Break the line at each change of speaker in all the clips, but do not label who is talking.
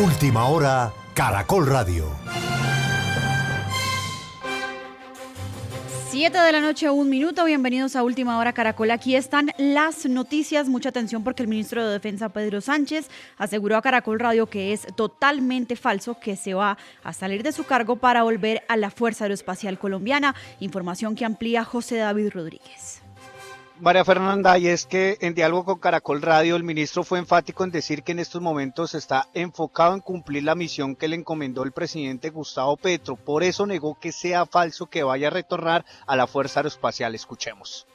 Última hora, Caracol Radio.
7:01 a.m. Bienvenidos a Última Hora Caracol. Aquí están las noticias. Mucha atención porque el ministro de Defensa, Pedro Sánchez, aseguró a Caracol Radio que es totalmente falso que se va a salir de su cargo para volver a la Fuerza Aeroespacial Colombiana. Información que amplía José David Rodríguez.
María Fernanda, y es que en diálogo con Caracol Radio, el ministro fue enfático en decir que en estos momentos está enfocado en cumplir la misión que le encomendó el presidente Gustavo Petro. Por eso negó que sea falso que vaya a retornar a la Fuerza Aeroespacial. Escuchemos.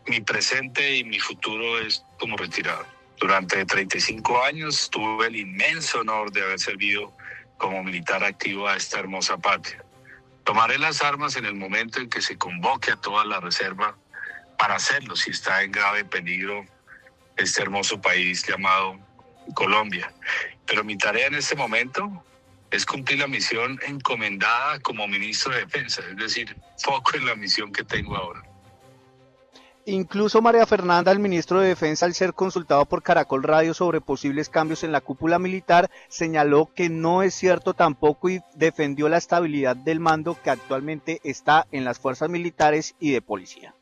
Mi presente y mi futuro es como retirado. Durante 35 años tuve el inmenso honor de haber servido como militar activo a esta hermosa patria. Tomaré las armas en el momento en que se convoque a toda la reserva para hacerlo si está en grave peligro este hermoso país llamado Colombia. Pero mi tarea en este momento es cumplir la misión encomendada como ministro de Defensa, es decir, foco en la misión que tengo ahora.
Incluso María Fernanda, el ministro de Defensa, al ser consultado por Caracol Radio sobre posibles cambios en la cúpula militar, señaló que no es cierto tampoco y defendió la estabilidad del mando que actualmente está en las fuerzas militares y de policía.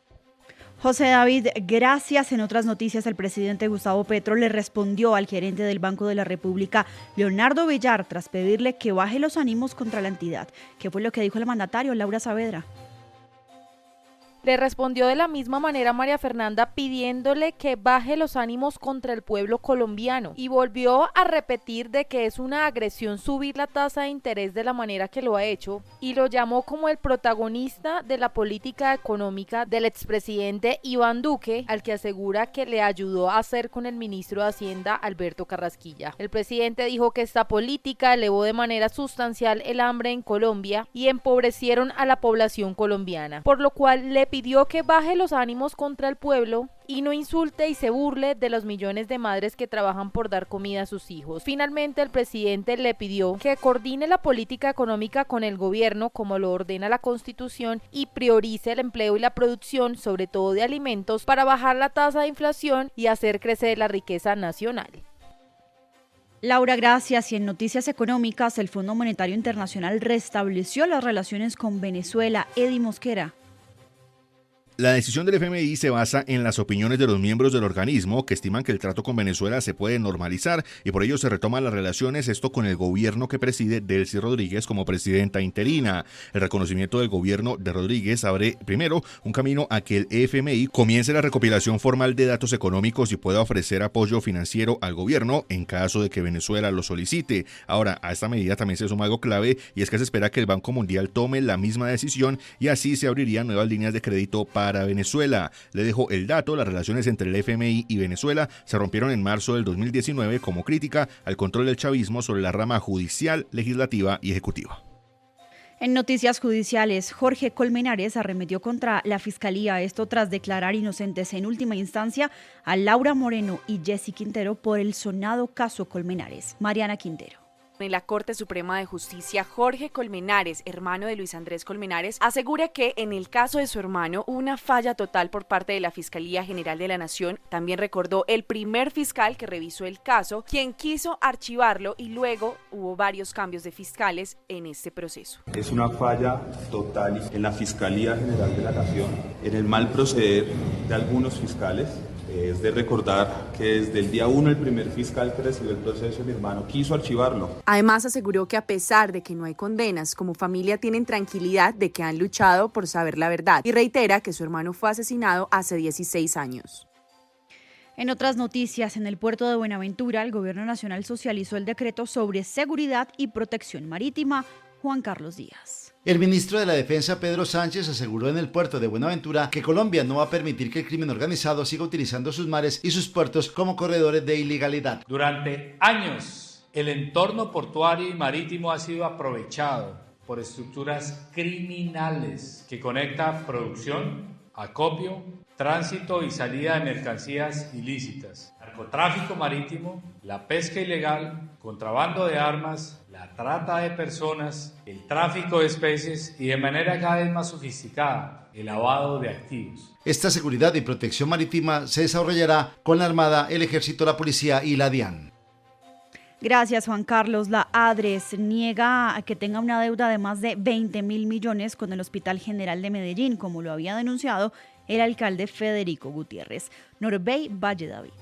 José David, gracias. En otras noticias, el presidente Gustavo Petro le respondió al gerente del Banco de la República, Leonardo Villar, tras pedirle que baje los ánimos contra la entidad. ¿Qué fue lo que dijo el mandatario, Laura Saavedra?
Le respondió de la misma manera María Fernanda pidiéndole que baje los ánimos contra el pueblo colombiano y volvió a repetir de que es una agresión subir la tasa de interés de la manera que lo ha hecho y lo llamó como el protagonista de la política económica del expresidente Iván Duque, al que asegura que le ayudó a hacer con el ministro de Hacienda Alberto Carrasquilla. El presidente dijo que esta política elevó de manera sustancial el hambre en Colombia y empobrecieron a la población colombiana, por lo cual le pidió que baje los ánimos contra el pueblo y no insulte y se burle de los millones de madres que trabajan por dar comida a sus hijos. Finalmente, el presidente le pidió que coordine la política económica con el gobierno, como lo ordena la Constitución, y priorice el empleo y la producción, sobre todo de alimentos, para bajar la tasa de inflación y hacer crecer la riqueza nacional.
Laura, gracias. Y en noticias económicas, el Fondo Monetario Internacional restableció las relaciones con Venezuela. Eddie Mosquera.
La decisión del FMI se basa en las opiniones de los miembros del organismo que estiman que el trato con Venezuela se puede normalizar y por ello se retoman las relaciones, esto con el gobierno que preside Delcy Rodríguez como presidenta interina. El reconocimiento del gobierno de Rodríguez abre primero un camino a que el FMI comience la recopilación formal de datos económicos y pueda ofrecer apoyo financiero al gobierno en caso de que Venezuela lo solicite. Ahora, a esta medida también se suma algo clave y es que se espera que el Banco Mundial tome la misma decisión y así se abrirían nuevas líneas de crédito para Venezuela. Le dejo el dato: las relaciones entre el FMI y Venezuela se rompieron en marzo del 2019 como crítica al control del chavismo sobre la rama judicial, legislativa y ejecutiva.
En noticias judiciales, Jorge Colmenares arremetió contra la Fiscalía, esto tras declarar inocentes en última instancia a Laura Moreno y Jessy Quintero por el sonado caso Colmenares. Mariana Quintero.
En la Corte Suprema de Justicia, Jorge Colmenares, hermano de Luis Andrés Colmenares, asegura que en el caso de su hermano hubo una falla total por parte de la Fiscalía General de la Nación. También recordó el primer fiscal que revisó el caso, quien quiso archivarlo y luego hubo varios cambios de fiscales en este proceso.
Es una falla total en la Fiscalía General de la Nación, en el mal proceder de algunos fiscales. Es de recordar que desde el día 1 el primer fiscal que recibió el proceso, mi hermano, quiso archivarlo.
Además aseguró que a pesar de que no hay condenas, como familia tienen tranquilidad de que han luchado por saber la verdad y reitera que su hermano fue asesinado hace 16 años.
En otras noticias, en el puerto de Buenaventura, el Gobierno Nacional socializó el decreto sobre seguridad y protección marítima. Juan Carlos Díaz.
El ministro de la Defensa, Pedro Sánchez, aseguró en el puerto de Buenaventura que Colombia no va a permitir que el crimen organizado siga utilizando sus mares y sus puertos como corredores de ilegalidad.
Durante años, el entorno portuario y marítimo ha sido aprovechado por estructuras criminales que conectan producción, acopio, tránsito y salida de mercancías ilícitas, narcotráfico marítimo, la pesca ilegal, contrabando de armas, la trata de personas, el tráfico de especies y de manera cada vez más sofisticada, el lavado de activos.
Esta seguridad y protección marítima se desarrollará con la Armada, el Ejército, la Policía y la DIAN.
Gracias, Juan Carlos. La ADRES niega que tenga una deuda de más de 20.000 millones con el Hospital General de Medellín, como lo había denunciado el alcalde Federico Gutiérrez. Norbey Valle David.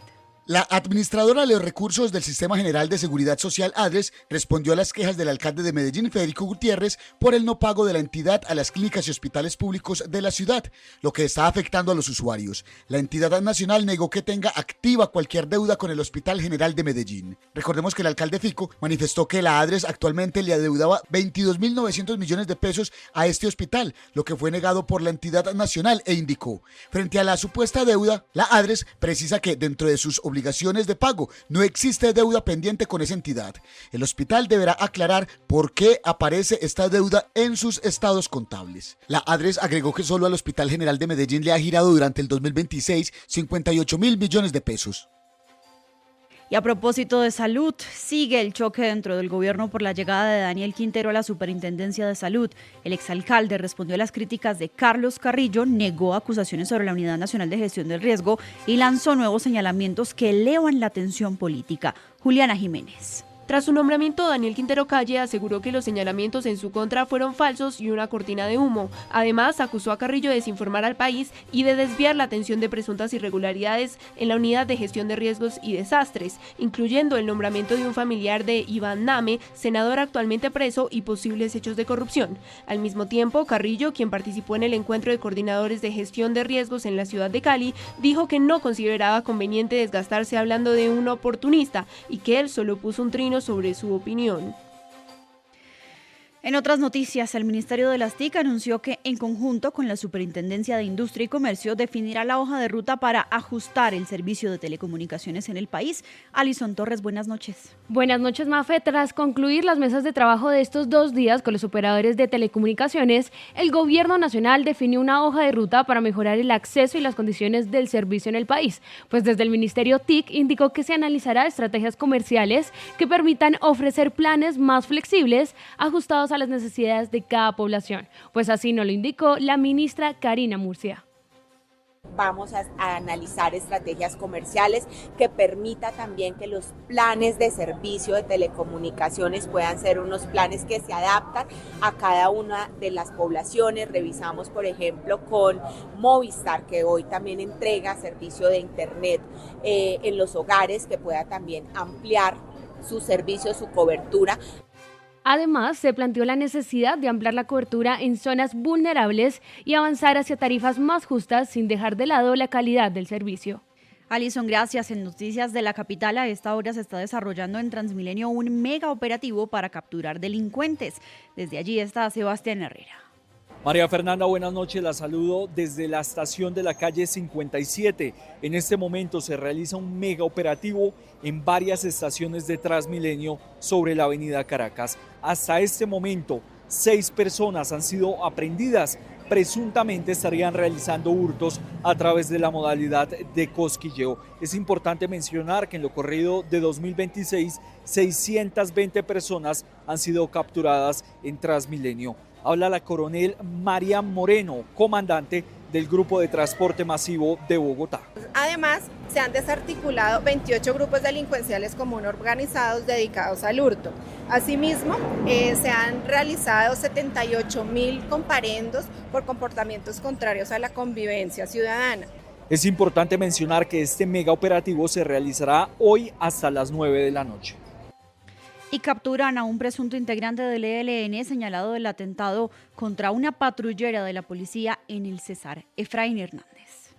La administradora de los recursos del Sistema General de Seguridad Social, ADRES, respondió a las quejas del alcalde de Medellín, Federico Gutiérrez, por el no pago de la entidad a las clínicas y hospitales públicos de la ciudad, lo que está afectando a los usuarios. La entidad nacional negó que tenga activa cualquier deuda con el Hospital General de Medellín. Recordemos que el alcalde Fico manifestó que la ADRES actualmente le adeudaba 22.900 millones de pesos a este hospital, lo que fue negado por la entidad nacional, e indicó: frente a la supuesta deuda, la ADRES precisa que dentro de sus obligaciones de pago no existe deuda pendiente con esa entidad. El hospital deberá aclarar por qué aparece esta deuda en sus estados contables. La ADRES agregó que solo al Hospital General de Medellín le ha girado durante el 2026 58.000 millones de pesos.
Y a propósito de salud, sigue el choque dentro del gobierno por la llegada de Daniel Quintero a la Superintendencia de Salud. El exalcalde respondió a las críticas de Carlos Carrillo, negó acusaciones sobre la Unidad Nacional de Gestión del Riesgo y lanzó nuevos señalamientos que elevan la tensión política. Juliana Jiménez.
Tras su nombramiento, Daniel Quintero Calle aseguró que los señalamientos en su contra fueron falsos y una cortina de humo. Además, acusó a Carrillo de desinformar al país y de desviar la atención de presuntas irregularidades en la Unidad de Gestión de Riesgos y Desastres, incluyendo el nombramiento de un familiar de Iván Name, senador actualmente preso, y posibles hechos de corrupción. Al mismo tiempo, Carrillo, quien participó en el encuentro de coordinadores de gestión de riesgos en la ciudad de Cali, dijo que no consideraba conveniente desgastarse hablando de un oportunista y que él solo puso un trino sobre su opinión.
En otras noticias, el Ministerio de las TIC anunció que, en conjunto con la Superintendencia de Industria y Comercio, definirá la hoja de ruta para ajustar el servicio de telecomunicaciones en el país. Alison Torres, buenas noches.
Buenas noches, Mafe. Tras concluir las mesas de trabajo de estos 2 días con los operadores de telecomunicaciones, el Gobierno Nacional definió una hoja de ruta para mejorar el acceso y las condiciones del servicio en el país. Pues desde el Ministerio TIC indicó que se analizará estrategias comerciales que permitan ofrecer planes más flexibles, ajustados a las necesidades de cada población, pues así nos lo indicó la ministra Karina Murcia.
Vamos a analizar estrategias comerciales que permita también que los planes de servicio de telecomunicaciones puedan ser unos planes que se adaptan a cada una de las poblaciones. Revisamos, por ejemplo, con Movistar, que hoy también entrega servicio de internet en los hogares, que pueda también ampliar su servicio, su cobertura.
Además, se planteó la necesidad de ampliar la cobertura en zonas vulnerables y avanzar hacia tarifas más justas sin dejar de lado la calidad del servicio.
Alison, gracias. En noticias de la capital, a esta hora se está desarrollando en Transmilenio un mega operativo para capturar delincuentes. Desde allí está Sebastián Herrera.
María Fernanda, buenas noches, la saludo desde la estación de la calle 57. En este momento se realiza un mega operativo en varias estaciones de Transmilenio sobre la avenida Caracas. Hasta este momento, 6 personas han sido aprehendidas. Presuntamente estarían realizando hurtos a través de la modalidad de cosquilleo. Es importante mencionar que en lo corrido de 2026, 620 personas han sido capturadas en Transmilenio. Habla la coronel María Moreno, comandante del Grupo de Transporte Masivo de Bogotá.
Además, se han desarticulado 28 grupos delincuenciales común organizados dedicados al hurto. Asimismo, se han realizado 78.000 comparendos por comportamientos contrarios a la convivencia ciudadana.
Es importante mencionar que este mega operativo se realizará hoy hasta las 9 de la noche.
Y capturan a un presunto integrante del ELN señalado del atentado contra una patrullera de la policía en el Cesar. Efraín Hernández.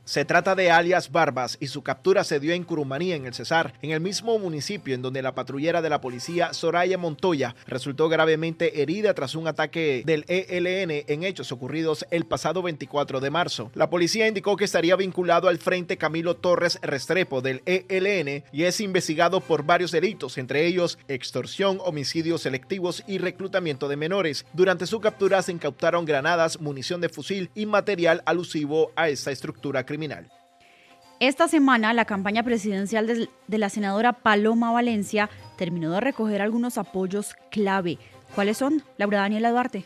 Se trata de alias Barbas y su captura se dio en Curumaní, en el Cesar, en el mismo municipio en donde la patrullera de la policía Soraya Montoya resultó gravemente herida tras un ataque del ELN en hechos ocurridos el pasado 24 de marzo. La policía indicó que estaría vinculado al Frente Camilo Torres Restrepo del ELN y es investigado por varios delitos, entre ellos extorsión, homicidios selectivos y reclutamiento de menores. Durante su captura se incautaron granadas, munición de fusil y material alusivo a esta estructura criminal.
Esta semana, la campaña presidencial de la senadora Paloma Valencia terminó de recoger algunos apoyos clave. ¿Cuáles son? Laura Daniela Duarte.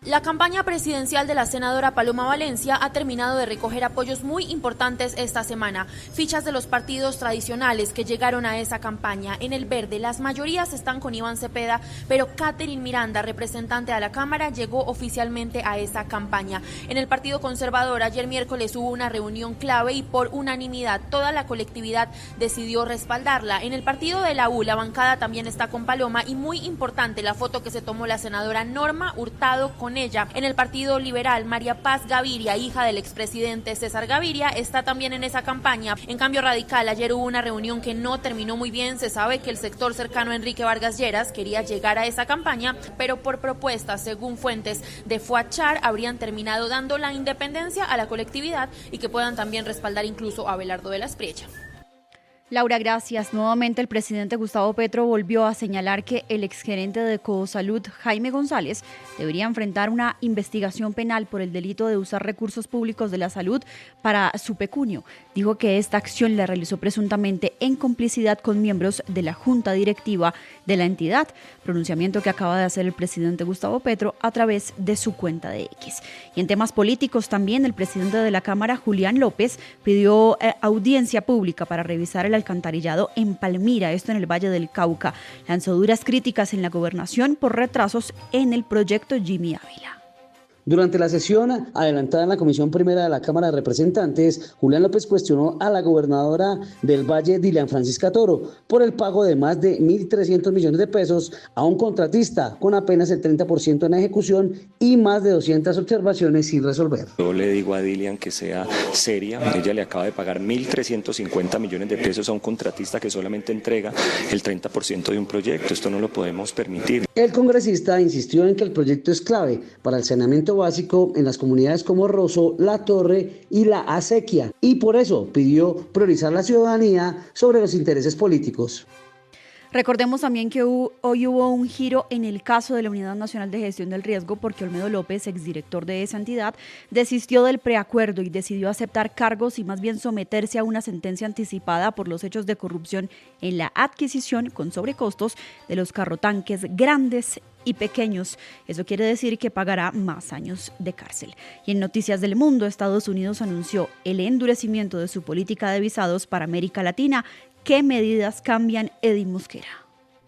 La campaña presidencial de la senadora Paloma Valencia ha terminado de recoger apoyos muy importantes esta semana. Fichas de los partidos tradicionales que llegaron a esa campaña. En el verde, las mayorías están con Iván Cepeda, pero Catherine Miranda, representante a la Cámara, llegó oficialmente a esa campaña. En el Partido Conservador, ayer miércoles hubo una reunión clave y por unanimidad toda la colectividad decidió respaldarla. En el partido de la U, la bancada también está con Paloma y muy importante la foto que se tomó la senadora Norma Hurtado con ella. En el Partido Liberal, María Paz Gaviria, hija del expresidente César Gaviria, está también en esa campaña. En Cambio Radical, ayer hubo una reunión que no terminó muy bien. Se sabe que el sector cercano a Enrique Vargas Lleras quería llegar a esa campaña, pero por propuestas, según fuentes de Fuachar, habrían terminado dando la independencia a la colectividad y que puedan también respaldar incluso a Abelardo de la Espriella.
Laura, gracias. Nuevamente el presidente Gustavo Petro volvió a señalar que el exgerente de Cosalud, Jaime González, debería enfrentar una investigación penal por el delito de usar recursos públicos de la salud para su pecunio. Dijo que esta acción la realizó presuntamente en complicidad con miembros de la junta directiva de la entidad, pronunciamiento que acaba de hacer el presidente Gustavo Petro a través de su cuenta de X. Y en temas políticos también, el presidente de la Cámara, Julián López, pidió audiencia pública para revisar el alcantarillado en Palmira, esto en el Valle del Cauca. Lanzó duras críticas en la gobernación por retrasos en el proyecto Jimmy Ávila.
Durante la sesión adelantada en la Comisión Primera de la Cámara de Representantes, Julián López cuestionó a la gobernadora del Valle, Dilian Francisca Toro, por el pago de más de 1.300 millones de pesos a un contratista con apenas el 30% en ejecución y más de 200 observaciones sin resolver.
Yo le digo a Dilian que sea seria. Ella le acaba de pagar 1.350 millones de pesos a un contratista que solamente entrega el 30% de un proyecto. Esto no lo podemos permitir.
El congresista insistió en que el proyecto es clave para el saneamiento básico en las comunidades como Rosso, La Torre y La Acequia, y por eso pidió priorizar la ciudadanía sobre los intereses políticos.
Recordemos también que hoy hubo un giro en el caso de la Unidad Nacional de Gestión del Riesgo porque Olmedo López, exdirector de esa entidad, desistió del preacuerdo y decidió aceptar cargos y más bien someterse a una sentencia anticipada por los hechos de corrupción en la adquisición con sobrecostos de los carrotanques grandes y pequeños. Eso quiere decir que pagará más años de cárcel. Y en Noticias del Mundo, Estados Unidos anunció el endurecimiento de su política de visados para América Latina. ¿Qué medidas cambian, Eddie Mosquera?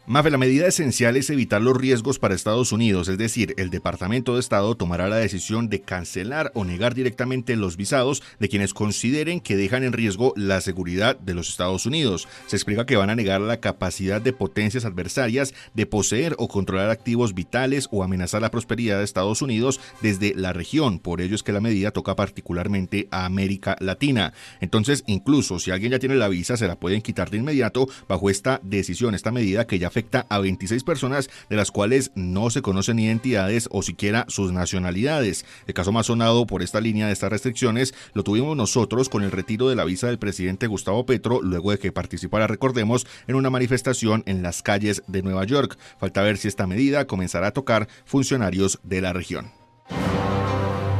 Mafe, la medida esencial es evitar los riesgos para Estados Unidos, es decir, el Departamento de Estado tomará la decisión de cancelar o negar directamente los visados de quienes consideren que dejan en riesgo la seguridad de los Estados Unidos. Se explica que van a negar la capacidad de potencias adversarias de poseer o controlar activos vitales o amenazar la prosperidad de Estados Unidos desde la región. Por ello es que la medida toca particularmente a América Latina. Entonces, incluso si alguien ya tiene la visa, se la pueden quitar de inmediato bajo esta decisión, esta medida que ya afecta a 26 personas, de las cuales no se conocen identidades o siquiera sus nacionalidades. El caso más sonado por esta línea de estas restricciones lo tuvimos nosotros con el retiro de la visa del presidente Gustavo Petro, luego de que participara, recordemos, en una manifestación en las calles de Nueva York. Falta ver si esta medida comenzará a tocar funcionarios de la región.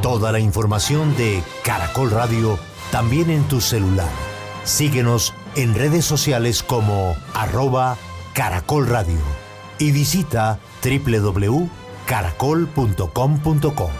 Toda la información de Caracol Radio también en tu celular. Síguenos en redes sociales como @Caracol Radio y visita www.caracol.com.co.